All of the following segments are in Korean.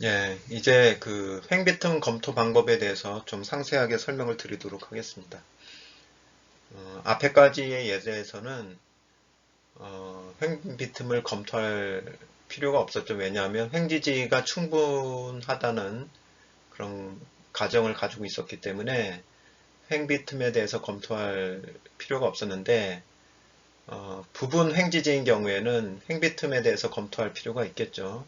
예, 이제 그 횡비틈 검토 방법에 대해서 좀 상세하게 설명을 드리도록 하겠습니다. 앞에 가지의 예제에서는 횡비틈을 검토할 필요가 없었죠. 왜냐하면 횡지지가 충분하다는 그런 가정을 가지고 있었기 때문에 횡비틈에 대해서 검토할 필요가 없었는데 부분 횡지지인 경우에는 횡비틈에 대해서 검토할 필요가 있겠죠.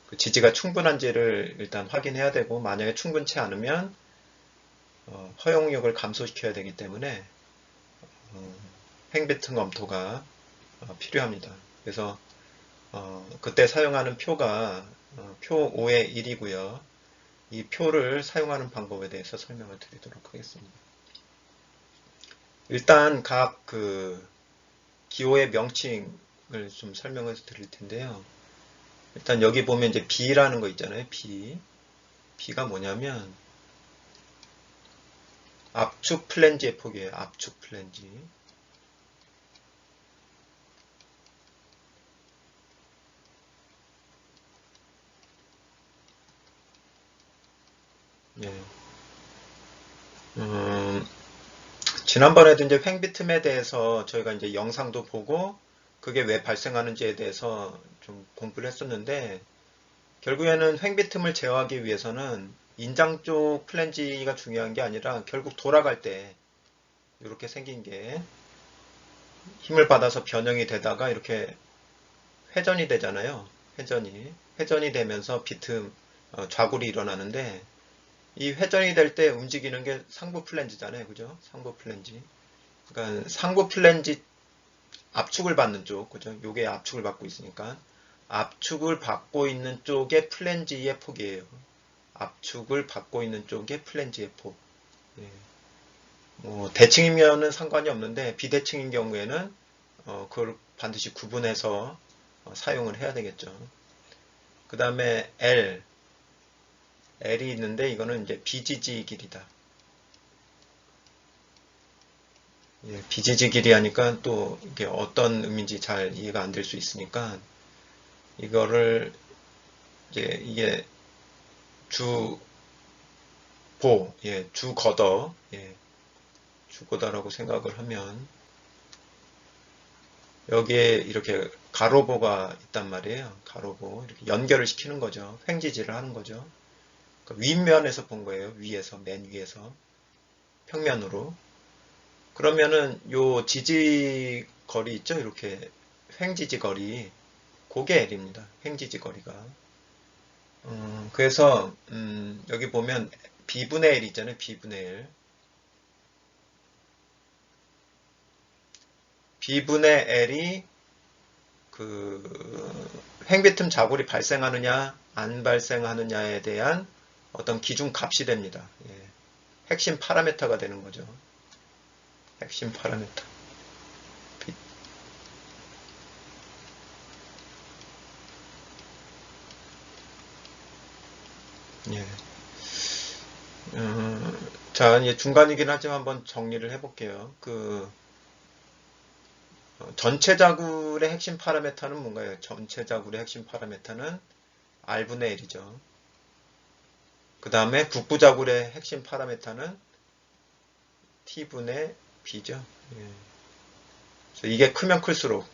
그 지지가 충분한지를 일단 확인해야 되고 만약에 충분치 않으면 허용력을 감소시켜야 되기 때문에 횡비틈 검토가 필요합니다. 그래서 그때 사용하는 표가 표 5의 1이고요. 이 표를 사용하는 방법에 대해서 설명을 드리도록 하겠습니다. 일단 각 그 기호의 명칭을 좀 설명을 드릴 텐데요. 일단 여기 보면 이제 B라는 거 있잖아요. B가 뭐냐면 압축 플랜지의 폭이에요. 압축 플랜지. 예. 음, 지난번에도 이제 횡비틈에 대해서 저희가 이제 영상도 보고 그게 왜 발생하는지에 대해서 좀 공부를 했었는데 결국에는 횡비틈을 제어하기 위해서는 인장 쪽 플랜지가 중요한 게 아니라 결국 돌아갈 때 이렇게 생긴 게 힘을 받아서 변형이 되다가 이렇게 회전이 되잖아요. 회전이 되면서 비틈 좌굴이 일어나는데 이 회전이 될 때 움직이는 게 상부 플랜지잖아요. 그죠? 상부 플랜지. 그러니까 상부 플랜지 압축을 받는 쪽, 그죠? 요게 압축을 받고 있으니까 압축을 받고 있는 쪽의 플랜지의 폭이에요. 압축을 받고 있는 쪽의 플랜지의 폭. 예. 뭐 대칭이면은 상관이 없는데 비대칭인 경우에는 그걸 반드시 구분해서 사용을 해야 되겠죠. 그 다음에 L이 있는데 이거는 이제 비지지 길이다. 예, 비지지 길이 하니까 또 이게 어떤 의미인지 잘 이해가 안 될 수 있으니까 이거를 이제 이게 주보, 예, 주거더, 예, 주거다라고 생각을 하면 여기에 이렇게 가로보가 있단 말이에요. 가로보 이렇게 연결을 시키는 거죠. 횡지지를 하는 거죠. 그 윗면에서 본 거예요. 위에서 맨 위에서 평면으로. 그러면은 요 지지 거리 있죠? 이렇게 횡지지 거리, 그게 L입니다. 횡지지 거리가. 그래서 여기 보면 B분의 L 있잖아요. B분의 L. B분의 L이 그 횡비틈 자골이 발생하느냐 안 발생하느냐에 대한 어떤 기준 값이 됩니다. 예. 핵심 파라미터가 되는 거죠. 핵심 파라미터. 예. 자, 이제 중간이긴 하지만 한번 정리를 해볼게요. 전체 자굴의 핵심 파라미터는 뭔가요? 전체 자굴의 핵심 파라미터는 R분의 L이죠. 그 다음에 북부 자굴의 핵심 파라미터는 T분의 B죠. 예. 이게 크면 클수록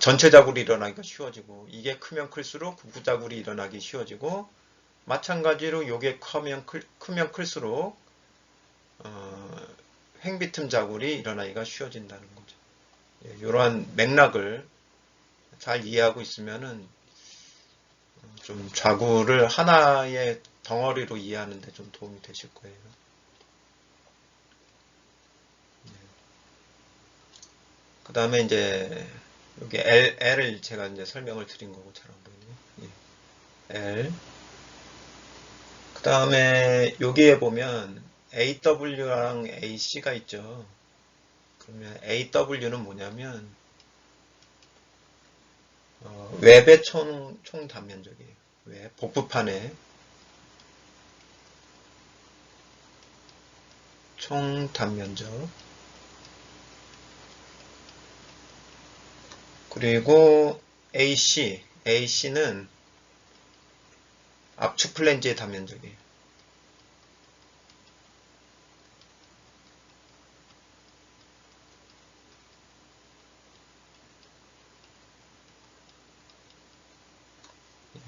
전체 자굴이 일어나기가 쉬워지고 이게 크면 클수록 북부 자굴이 일어나기 쉬워지고 마찬가지로 이게 크면 클수록 횡비틈 자굴이 일어나기가 쉬워진다는 거죠. 예, 이러한 맥락을 잘 이해하고 있으면은 좀 자굴을 하나의 덩어리로 이해하는 데 좀 도움이 되실 거예요. 그 다음에 이제 여기 L을 제가 이제 설명을 드린 거고 잘 안 보이네요. 예. L. 그 다음에 여기에 보면 AW랑 AC가 있죠. 그러면 AW는 뭐냐면 웹의 총 단면적이에요. 웹 복부판의 총 단면적. 그리고 AC는 압축 플랜지의 단면적이에요.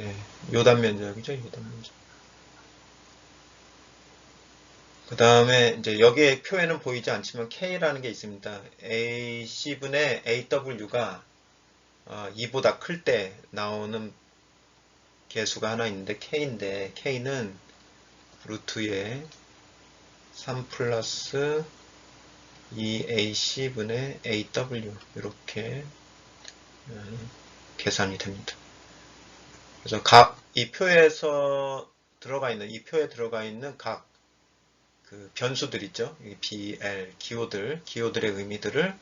예, 요 단면적이죠, 요 단면적. 그 다음에 이제 여기에 표에는 보이지 않지만 K라는 게 있습니다. AC분의 AW가 2보다 클 때 나오는 개수가 하나 있는데 K인데 K는 루트에 3 플러스 2AC분의 AW 이렇게 계산이 됩니다. 그래서 이 표에서 들어가 있는 이 표에 들어가 있는 각 그 변수들 있죠. BL 기호들의 의미들을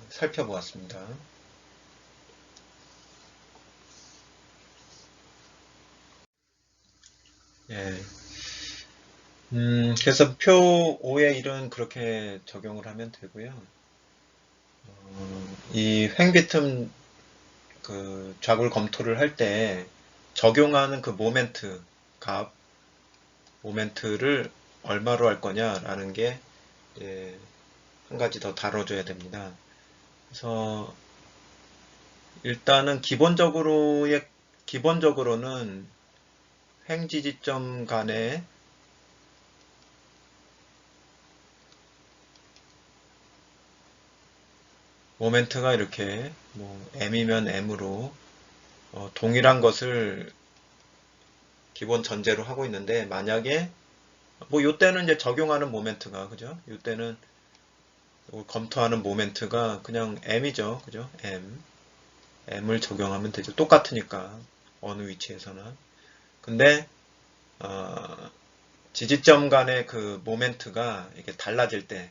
살펴보았습니다. 예. 그래서 표 5의 1은 그렇게 적용을 하면 되고요. 이 횡비틈 그 좌굴 검토를 할 때 적용하는 그 모멘트 값, 모멘트를 얼마로 할 거냐라는 게 한 가지 더 다뤄줘야 됩니다. 그래서 일단은 기본적으로는 횡지지점 간의 모멘트가 이렇게 뭐 m이면 m으로 동일한 것을 기본 전제로 하고 있는데 만약에 뭐 요때는 이제 적용하는 모멘트가 그죠? 요때는 검토하는 모멘트가 그냥 m이죠. 그죠? m을 적용하면 되죠. 똑같으니까 어느 위치에서나. 근데 지지점 간의 그 모멘트가 이렇게 달라질 때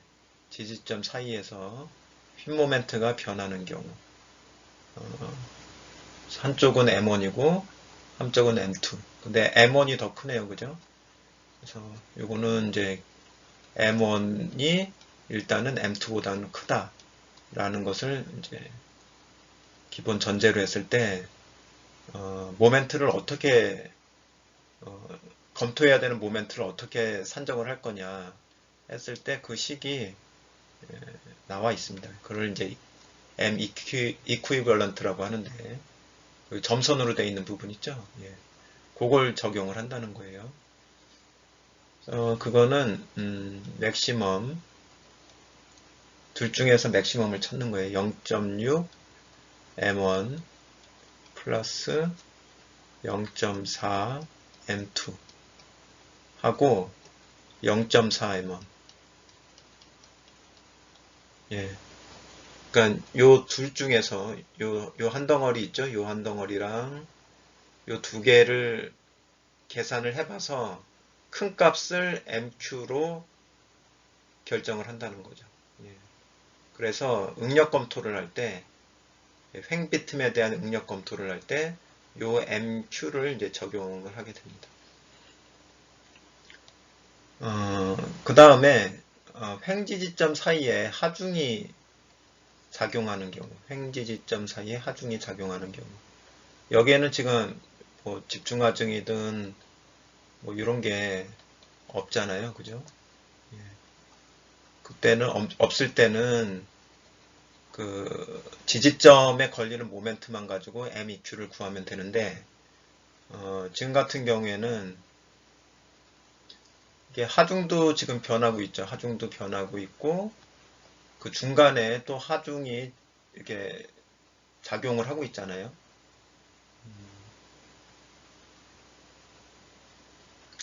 지지점 사이에서 핀 모멘트가 변하는 경우 한쪽은 M1이고 한쪽은 M2 근데 M1이 더 크네요 그죠 그래서 요거는 이제 M1이 일단은 M2보다는 크다 라는 것을 이제 기본 전제로 했을 때 모멘트를 어떻게 검토해야 되는 모멘트를 어떻게 산정을 할 거냐 했을 때 그 식이 나와 있습니다. 그걸 이제 M equivalent라고 하는데 그 점선으로 되어 있는 부분 있죠. 예. 그걸 적용을 한다는 거예요. 그거는 맥시멈 둘 중에서 맥시멈을 찾는 거예요. 0.6 M1 플러스 0.4 M2 하고 0.4 M1 예. 그러니까 요 둘 중에서 요 한 덩어리 있죠? 요 한 덩어리랑 요 두 개를 계산을 해봐서 큰 값을 MQ로 결정을 한다는 거죠. 예. 그래서 응력 검토를 할 때, 횡비틈에 대한 응력 검토를 할 때, 요 MQ를 이제 적용을 하게 됩니다. 그 다음에, 횡지지점 사이에 하중이 작용하는 경우, 횡지지점 사이에 하중이 작용하는 경우. 여기에는 지금 뭐 집중하중이든 뭐 이런 게 없잖아요. 그죠? 예. 그때는 없을 때는 그 지지점에 걸리는 모멘트만 가지고 MEQ를 구하면 되는데 지금 같은 경우에는 이게 하중도 지금 변하고 있죠. 하중도 변하고 있고 그 중간에 또 하중이 이렇게 작용을 하고 있잖아요.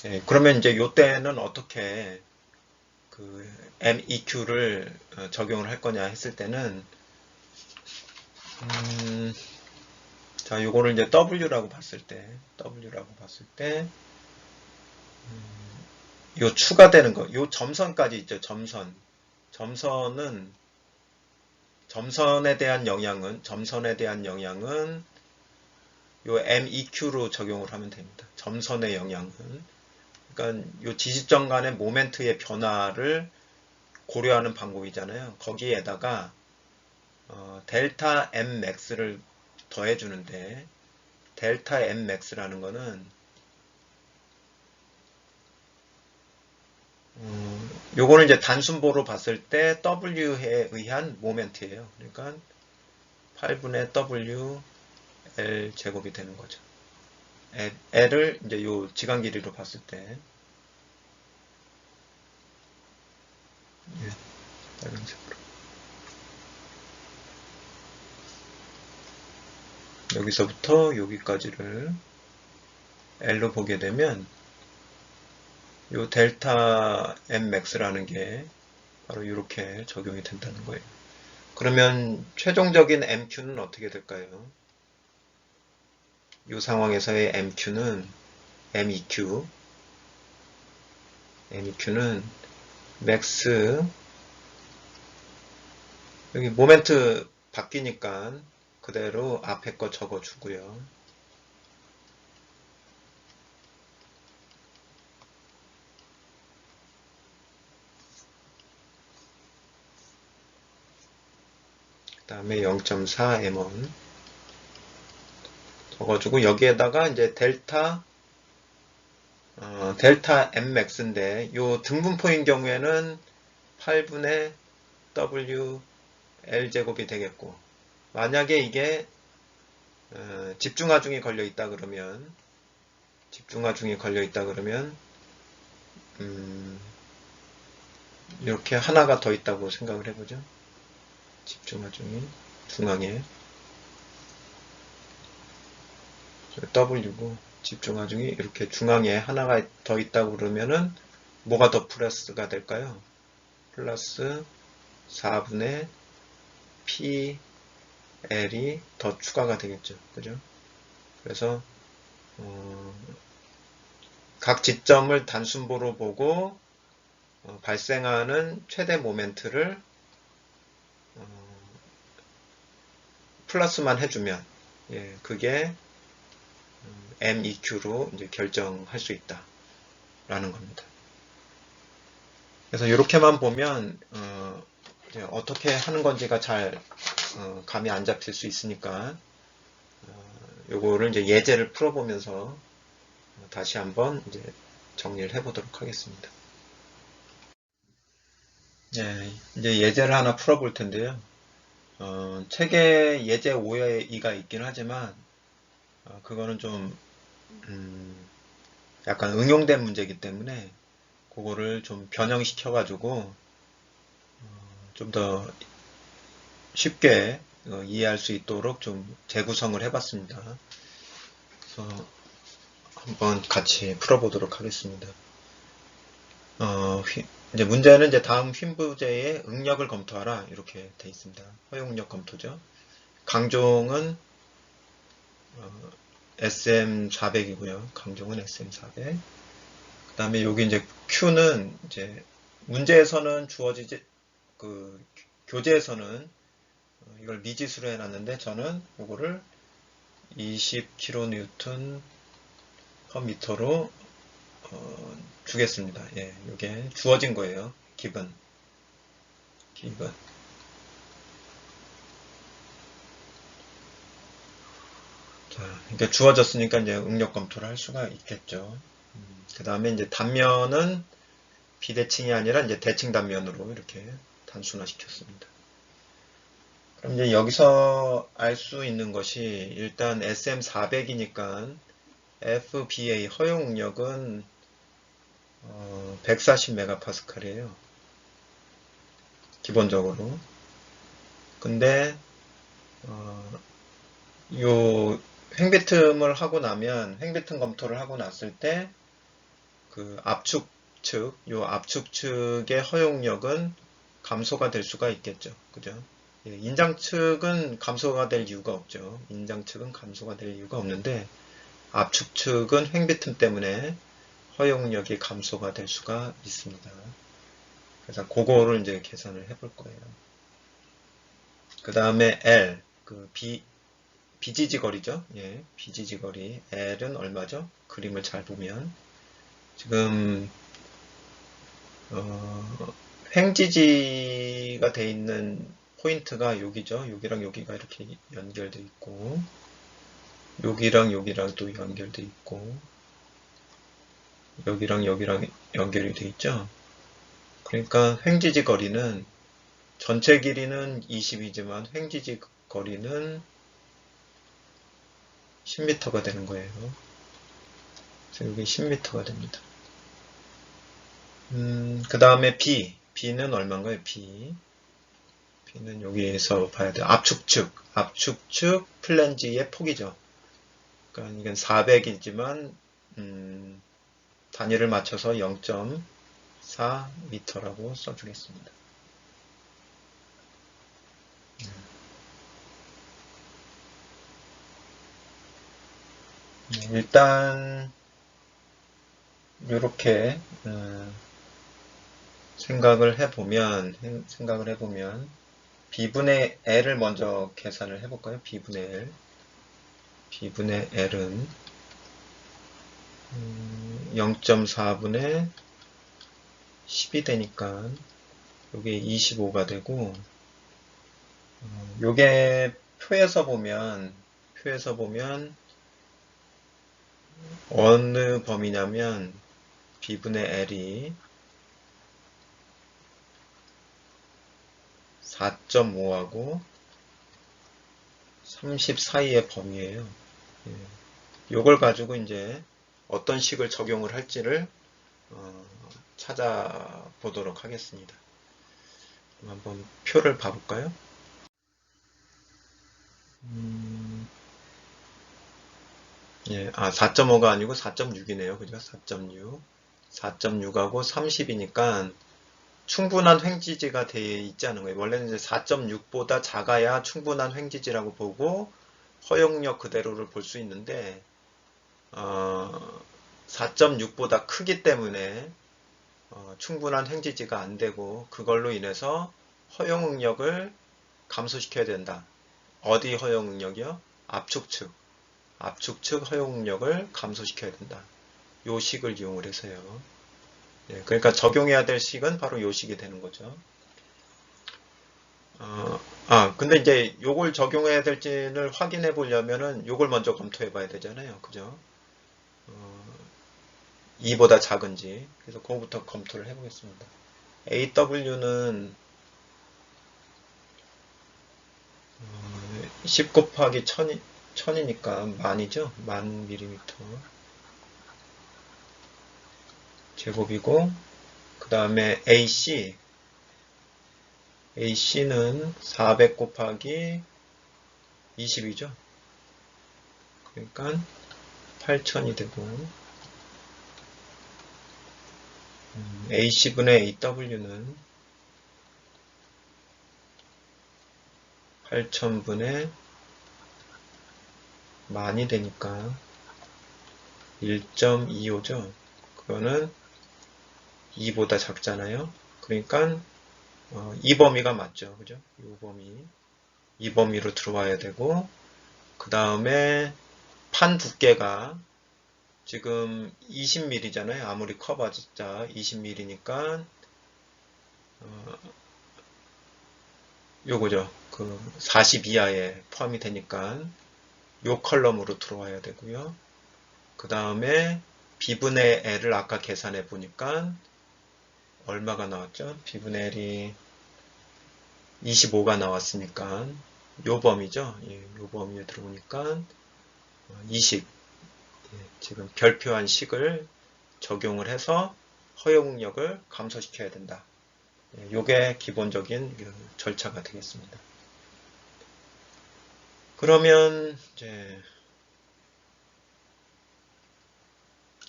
예, 그러면 이제 요때는 어떻게 그 MEQ를 적용을 할 거냐 했을 때는 자, 요거를 이제 W라고 봤을 때, 요 추가되는 거, 요 점선까지 있죠, 점선. 점선에 대한 영향은 요 MEQ로 적용을 하면 됩니다. 점선의 영향은. 그러니까 요 지지점 간의 모멘트의 변화를 고려하는 방법이잖아요. 거기에다가 델타 M max를 더해주는데, 델타 M max라는 거는 요거는 이제 단순보로 봤을 때 W에 의한 모멘트예요. 그러니까 8분의 W L 제곱이 되는 거죠. L을 이제 요 지간 길이로 봤을 때, 예, 빨간색으로. 여기서부터 여기까지를 L로 보게 되면 요 델타 M max라는 게 바로 이렇게 적용이 된다는 거예요. 그러면 최종적인 MQ는 어떻게 될까요? 이 상황에서의 MQ는 MEQ는 맥스, 여기 모멘트 바뀌니까 그대로 앞에 거 적어주고요. 그 다음에 0.4 M1 적어주고, 여기에다가 이제 델타 M max인데, 요 등분포인 경우에는 8분의 W L 제곱이 되겠고, 만약에 이게 집중하중이 걸려 있다 그러면 이렇게 하나가 더 있다고 생각을 해보죠. 집중하중이 중앙에 W고, 집중하중이 이렇게 중앙에 하나가 더 있다고 그러면은 뭐가 더 플러스가 될까요? 플러스 4분의 PL이 더 추가가 되겠죠. 그죠? 그래서 각 지점을 단순보로 보고 발생하는 최대 모멘트를 플러스만 해주면, 예, 그게 MEQ로 이제 결정할 수 있다라는 겁니다. 그래서 이렇게만 보면 어떻게 하는 건지가 잘 감이 안 잡힐 수 있으니까 요거를 이제 예제를 풀어보면서 다시 한번 이제 정리를 해보도록 하겠습니다. 네, 이제 예제를 하나 풀어볼 텐데요. 책에 예제 5의 2가 있긴 하지만 그거는 좀 약간 응용된 문제이기 때문에 그거를 좀 변형시켜 가지고 좀 더 쉽게 이해할 수 있도록 좀 재구성을 해봤습니다. 그래서 한번 같이 풀어보도록 하겠습니다. 이제 문제는 이제 다음 휜부제의 응력을 검토하라 이렇게 돼 있습니다. 허용력 검토죠. 강종은 SM400이고요. 강종은 SM400. 그 다음에 여기 이제 Q는 이제 문제에서는 주어지지, 교재에서는 이걸 미지수로 해놨는데 저는 이거를 20kN per m로 주겠습니다. 예, 이게 주어진 거예요. 기본. 자, 이게 주어졌으니까 이제 응력 검토를 할 수가 있겠죠. 그 다음에 이제 단면은 비대칭이 아니라 이제 대칭 단면으로 이렇게 단순화 시켰습니다. 그럼 이제 여기서 알 수 있는 것이 일단 SM400이니까 FBA 허용 응력은 140MPa이에요. 기본적으로. 근데 요 횡비틈을 하고 나면, 횡비틈 검토를 하고 났을 때 그 압축측, 요 압축측의 허용력은 감소가 될 수가 있겠죠. 그죠? 예, 인장측은 감소가 될 이유가 없죠. 인장측은 감소가 될 이유가 없는데 압축측은 횡비틈 때문에 허용력이 감소가 될 수가 있습니다. 그래서 그거를 이제 계산을 해볼 거예요. 그 다음에 L, 비지지거리죠. 예, 비지지거리. L은 얼마죠? 그림을 잘 보면 지금 횡지지가 돼 있는 포인트가 여기죠. 여기랑 여기가 이렇게 연결돼 있고, 여기랑 여기랑 또 연결돼 있고, 여기랑 여기랑 연결이 돼 있죠. 그러니까 횡지지 거리는 전체 길이는 20이지만 횡지지 거리는 10m가 되는 거예요. 그래서 여기 10m가 됩니다. 그 다음에 B는 얼마인가요? B는 여기에서 봐야 돼요. 압축축 플랜지의 폭이죠. 그러니까 이건 400이지만 단위를 맞춰서 0.4m라고 써주겠습니다. 일단 이렇게 생각을 해보면 B분의 L을 먼저 계산을 해볼까요? B분의 L은 0.4분의 10이 되니까 요게 25가 되고, 요게 표에서 보면 어느 범위냐면 B분의 L이 4.5하고 30 사이의 범위예요. 요걸 가지고 이제 어떤 식을 적용을 할지를 찾아보도록 하겠습니다. 한번 표를 봐볼까요? 4.5가 아니고 4.6이네요. 그죠? 4.6. 4.6하고 30이니까 충분한 횡지지가 되어 있지 않은 거예요. 원래는 이제 4.6보다 작아야 충분한 횡지지라고 보고 허용력 그대로를 볼 수 있는데 4.6보다 크기 때문에 충분한 횡지지가 안 되고 그걸로 인해서 허용 응력을 감소시켜야 된다. 어디 허용 응력이요? 압축측 허용 응력을 감소시켜야 된다. 요 식을 이용을 해서요. 그러니까 적용해야 될 식은 바로 요 식이 되는 거죠. 근데 이제 요걸 적용해야 될지를 확인해 보려면은 요걸 먼저 검토해 봐야 되잖아요. 그죠? 2보다 작은지. 그래서 그거부터 검토를 해 보겠습니다. AW는 10 곱하기 1000이니까 만이죠? 1000mm 제곱이고, 그 다음에 AC는 400 곱하기 20이죠. 그러니까 8000이 되고, AC분의 AW는 8000분의 만이 되니까 1.25죠. 그거는 2보다 작잖아요. 그러니까 이 범위가 맞죠. 그죠? 이 범위로 들어와야 되고, 그 다음에 판 두께가 지금 20mm잖아요. 아무리 커봤자 20mm니까 요거죠. 그 40 이하에 포함이 되니까 요 컬럼으로 들어와야 되고요. 그 다음에 B분의 L을 아까 계산해 보니까 얼마가 나왔죠? B분의 L이 25가 나왔으니까 요 범위죠. 요 범위에 들어오니까 이 식, 지금 별표한 식을 적용을 해서 허용력을 감소시켜야 된다. 요게 기본적인 절차가 되겠습니다. 그러면 이제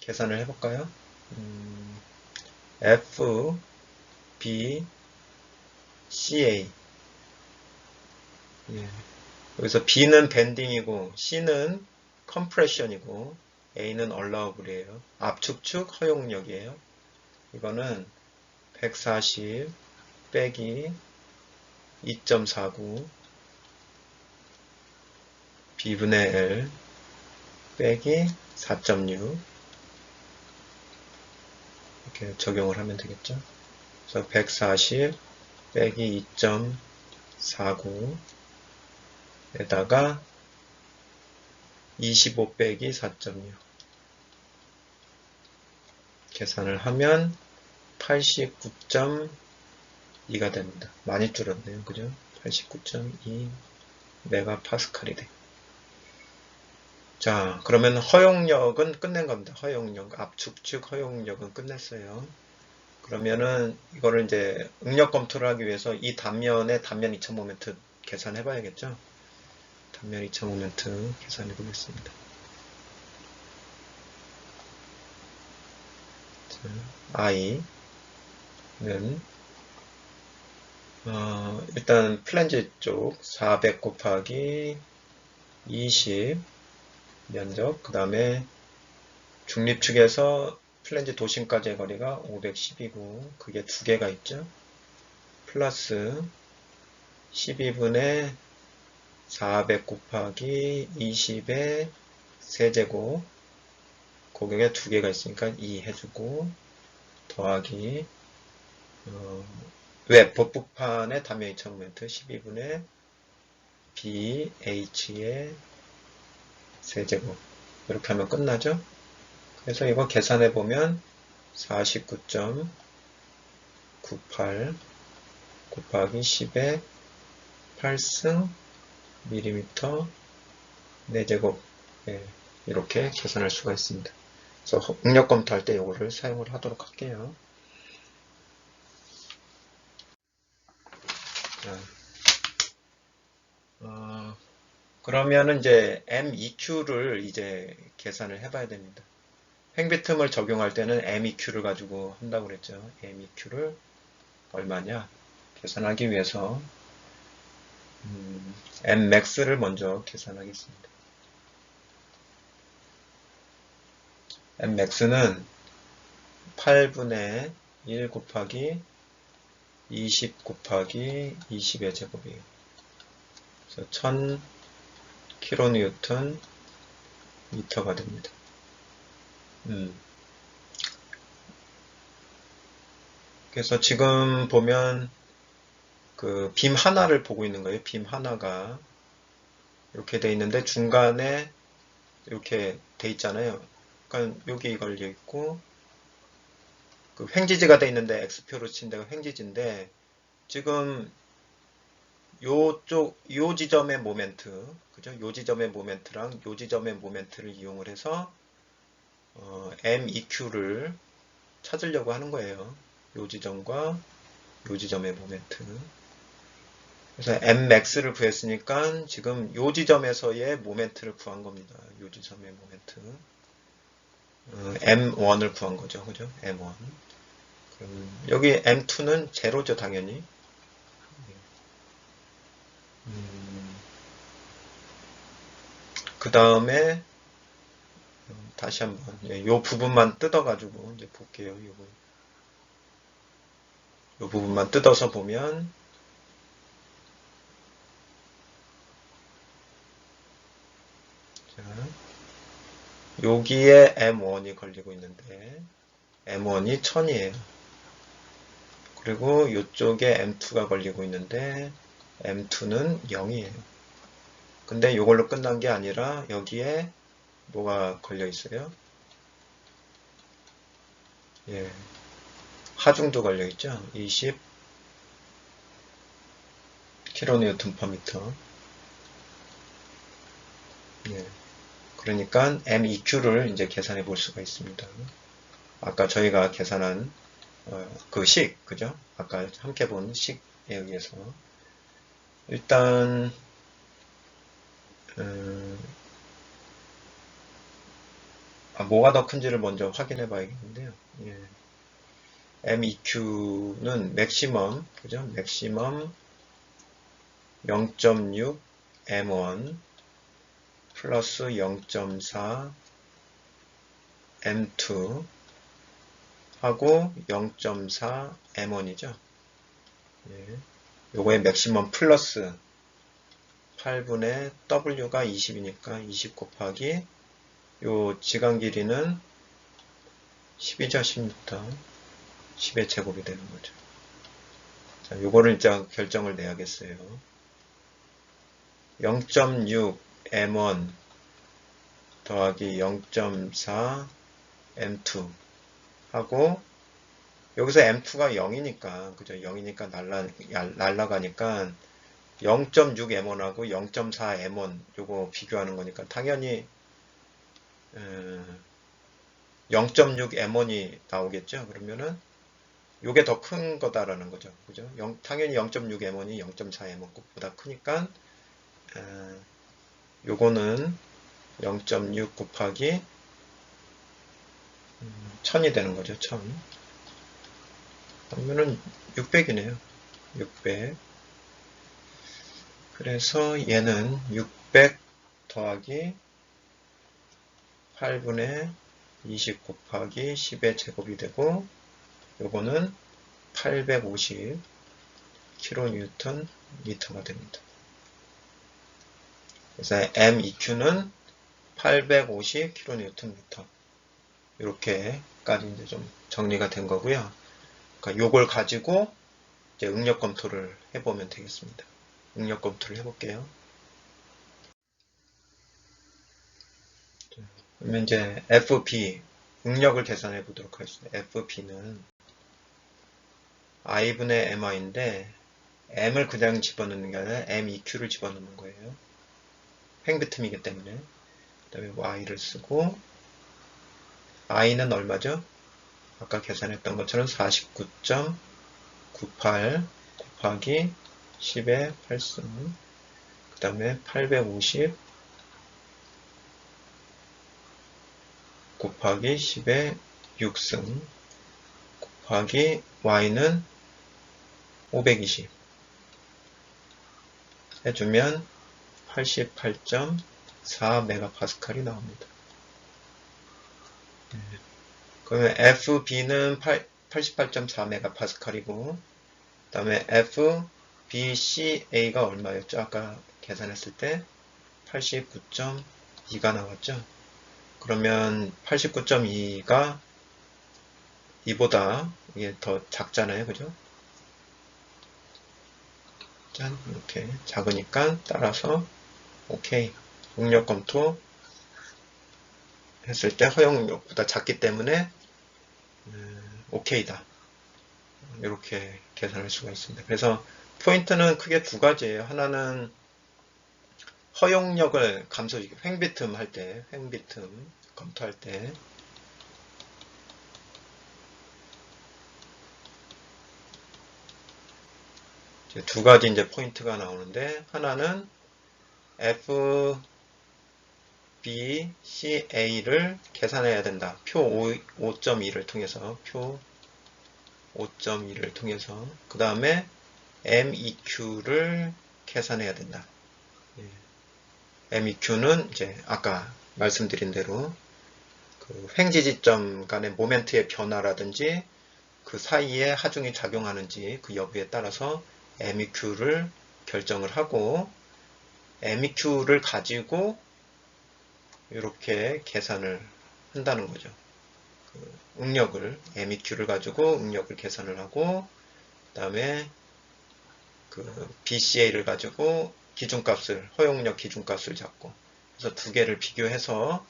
계산을 해볼까요? F, B, CA. 여기서 B는 밴딩이고 C는 컴프레션이고 A는 allowable이에요. 압축축 허용력이에요. 이거는 140 빼기 2.49 B분의 L 빼기 4.6 이렇게 적용을 하면 되겠죠. 그래서 140 빼기 49에다가 25 빼기 4.6 계산을 하면 89.2가 됩니다. 많이 줄었네요. 그죠? 89.2 메가파스칼이 돼. 자, 그러면 허용력은 끝낸 겁니다. 허용력, 압축축 허용력은 끝냈어요. 그러면은 이거를 이제 응력 검토를 하기 위해서 이 단면의 단면 2000모멘트 계산해 봐야겠죠? 단면 2000모멘트 계산해 보겠습니다. i는 일단 플랜지 쪽 400 곱하기 20 면적, 그 다음에 중립축에서 플랜지 도심까지의 거리가 510이고 그게 두 개가 있죠. 플러스 12분의 400 곱하기 20의 세제곱, 고경에 두 개가 있으니까 2 해주고 더하기 웹 복부판의 단면 2000모멘트 12분의 BH의 세제곱, 이렇게 하면 끝나죠. 그래서 이거 계산해 보면 49.98 곱하기 10의 8승 밀리미터 4제곱, 이렇게 계산할 수가 있습니다. 그래서 응력 검토할 때 이거를 사용을 하도록 할게요. 그러면은 이제 MEQ를 이제 계산을 해봐야 됩니다. 횡비틈을 적용할 때는 MEQ를 가지고 한다고 그랬죠. MEQ를 얼마냐 계산하기 위해서 Mmax를 먼저 계산하겠습니다. Mmax는 8분의 1 곱하기 20 곱하기 20의 제곱이에요. 그래서 1000kN 미터가 됩니다. 그래서 지금 보면 그 빔 하나를 보고 있는 거예요. 빔 하나가 이렇게 돼 있는데 중간에 이렇게 돼 있잖아요. 그러니까 여기 걸려 있고 그 횡지지가 돼 있는데 X표로 친 데가 횡지지인데 지금 요쪽 요 지점의 모멘트, 그죠? 요 지점의 모멘트랑 요 지점의 모멘트를 이용을 해서 MEQ를 찾으려고 하는 거예요. 요 지점과 요 지점의 모멘트. 그래서 Mmax를 구했으니까 지금 요 지점에서의 모멘트를 구한 겁니다. 요 지점의 모멘트. M1을 구한 거죠. 그죠? M1. 그럼 여기 M2는 제로죠, 당연히. 그 다음에 다시 한번 요 부분만 뜯어가지고 이제 볼게요. 요 부분만 뜯어서 보면 자, 여기에 M1이 걸리고 있는데 M1이 1000이에요. 그리고 이쪽에 M2가 걸리고 있는데 M2는 0이에요. 근데 이걸로 끝난 게 아니라 여기에 뭐가 걸려 있어요? 예, 하중도 걸려 있죠. 20 kN/m. 예, 그러니까 MEQ를 이제 계산해 볼 수가 있습니다. 아까 저희가 계산한 그 식, 그죠? 아까 함께 본 식에 의해서 일단 뭐가 더 큰지를 먼저 확인해 봐야겠는데요. 예. MEQ는 맥시멈, 그죠? 맥시멈 0.6 M1 플러스 0.4 M2 하고 0.4 M1이죠. 예. 요거의 맥시멈 플러스 8분의 W가 20이니까 20 곱하기 요 지간 길이는 10이죠. 10m. 10의 제곱이 되는 거죠. 자, 요거를 이제 결정을 내야겠어요. 0.6 M1 더하기 0.4 M2 하고 여기서 M2가 0이니까 그죠? 0이니까 날라가니까 0.6 M1하고 0.4 M1 요거 비교하는 거니까 당연히 0.6 M1이 나오겠죠? 그러면은 요게 더 큰 거다라는 거죠. 그죠? 당연히 0.6 M1이 0.4 M1보다 크니까 요거는 0.6 곱하기 1000이 되는 거죠. 1000. 그러면은 600이네요. 600. 그래서 얘는 600 더하기 8분의 20 곱하기 10의 제곱이 되고 요거는 850 kN 미터가 됩니다. 그래서 MEQ는 850 kN 미터. 이렇게까지 이제 좀 정리가 된 거고요. 그러니까 요걸 가지고 이제 응력 검토를 해보면 되겠습니다. 응력 검토를 해볼게요. 그러면 이제 FP 응력을 계산해 보도록 하겠습니다. FP는 I분의 MI인데 M을 그냥 집어넣는 게 아니라 MEQ를 집어넣는 거예요. 횡비틈이기 때문에. 그 다음에 Y를 쓰고 I는 얼마죠? 아까 계산했던 것처럼 49.98 곱하기 10의 8승 그 다음에 850 곱하기 10의 6승 곱하기 Y는 520 해주면 88.4MPa이 나옵니다. 그러면 FB는 88.4MPa이고 그 다음에 FBCA가 얼마였죠? 아까 계산했을 때 89.2가 나왔죠? 그러면 89.2가 이보다 이게 더 작잖아요. 그죠? 짠, 이렇게 작으니까 따라서 오케이. 응력 검토 했을 때 허용 응력보다 작기 때문에 오케이다. 이렇게 계산할 수가 있습니다. 그래서 포인트는 크게 두 가지예요. 하나는 허용력을 횡비틈 할 때, 횡비틈 검토할 때 두 가지 이제 포인트가 나오는데 하나는 FBCA를 계산해야 된다. 표 5.2를 통해서 표 5.2를 통해서 그 다음에 MEQ를 계산해야 된다. MEQ는 이제 아까 말씀드린 대로 그 횡지지점 간의 모멘트의 변화라든지 그 사이에 하중이 작용하는지 그 여부에 따라서 MEQ를 결정을 하고 MEQ를 가지고 이렇게 계산을 한다는 거죠. 응력을 MEQ를 가지고 응력을 계산을 하고 그 다음에 그 BCA를 가지고 기준값을 허용력 기준값을 잡고 그래서 두 개를 비교해서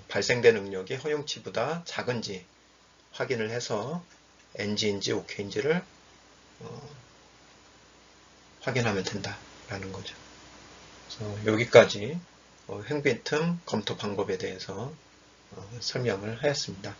발생된 응력이 허용치보다 작은지 확인을 해서 NG인지 OK인지를 확인하면 된다라는 거죠. 그래서 여기까지 횡비틈 검토 방법에 대해서 설명을 하였습니다.